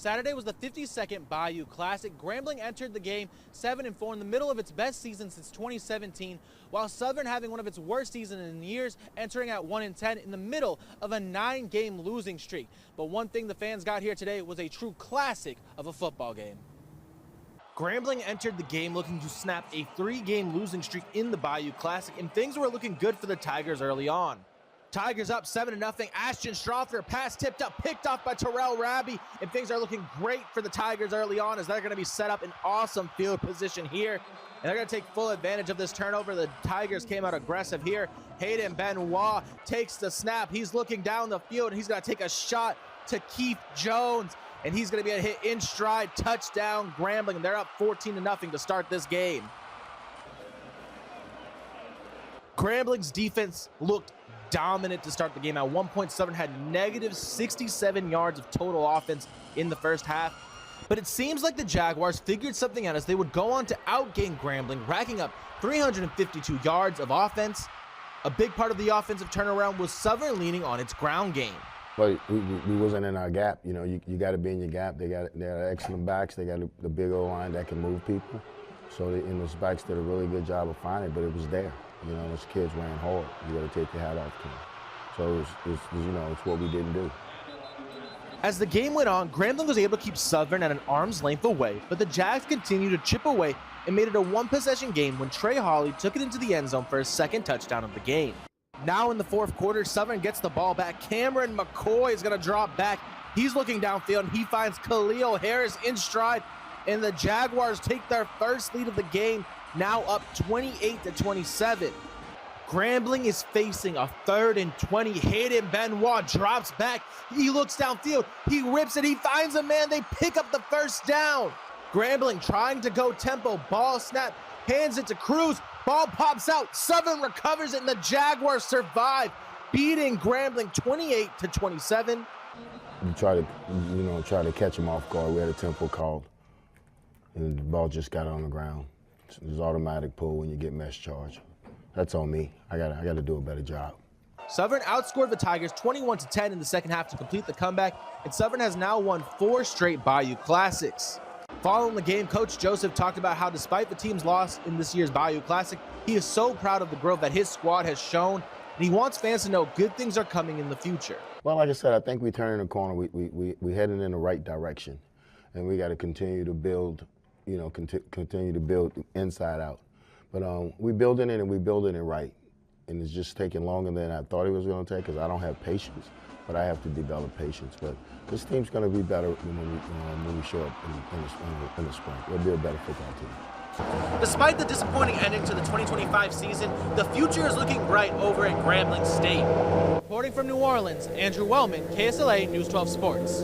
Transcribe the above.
Saturday was the 52nd Bayou Classic. Grambling entered the game 7-4 in the middle of its best season since 2017, while Southern having one of its worst seasons in years, entering at 1-10 in the middle of a 9-game losing streak. But one thing the fans got here today was a true classic of a football game. Grambling entered the game looking to snap a 3-game losing streak in the Bayou Classic, and things were looking good for the Tigers early on. Tigers up 7-0. Ashton Strother, pass tipped up, picked off by Terrell Raby, and things are looking great for the Tigers early on as they're going to be set up in awesome field position here. And they're going to take full advantage of this turnover. The Tigers came out aggressive here. Hayden Benoit takes the snap. He's looking down the field, and he's going to take a shot to Keith Jones, and he's going to be hit in stride. Touchdown, Grambling, and they're up 14-0 to start this game. Grambling's defense looked dominant to start the game. At one point, Southern had negative 67 yards of total offense in the first half. But it seems like the Jaguars figured something out as they would go on to outgain Grambling, racking up 352 yards of offense. A big part of the offensive turnaround was Southern leaning on its ground game. But we wasn't in our gap. You know, you got to be in your gap. They got excellent backs. They got the big old line that can move people. So those backs did a really good job of finding it, but it was there. You know, those kids ran hard. You got to take your hat off to them. So it's what we didn't do. As the game went on, Grambling was able to keep Southern at an arm's length away, but the Jags continued to chip away and made it a one-possession game when Trey Hawley took it into the end zone for his second touchdown of the game. Now in the fourth quarter, Southern gets the ball back. Cameron McCoy is going to drop back. He's looking downfield, and he finds Khalil Harris in stride, and the Jaguars take their first lead of the game, now up 28-27. Grambling is facing a 3rd and 20. Hayden Benoit drops back. He looks downfield. He rips it. He finds a man. They pick up the first down. Grambling trying to go tempo. Ball snap. Hands it to Cruz. Ball pops out. Southern recovers it, and the Jaguars survive, beating Grambling 28-27. We try to catch him off guard. We had a tempo called, and the ball just got on the ground. There's automatic pull when you get mesh charge. That's on me. I gotta do a better job. Southern outscored the Tigers 21-10 in the second half to complete the comeback, and Southern has now won 4 straight Bayou Classics. Following the game, Coach Joseph talked about how despite the team's loss in this year's Bayou Classic, he is so proud of the growth that his squad has shown, and he wants fans to know good things are coming in the future. Well, like I said, I think we turned the corner. We headed in the right direction, and we got to continue to build. You know, continue to build inside out. But we building it, and we building it right. And it's just taking longer than I thought it was going to take because I don't have patience, but I have to develop patience. But this team's going to be better when we show up in the spring. We'll be a better football team. Despite the disappointing ending to the 2025 season, the future is looking bright over at Grambling State. Reporting from New Orleans, Andrew Wellman, KSLA News 12 Sports.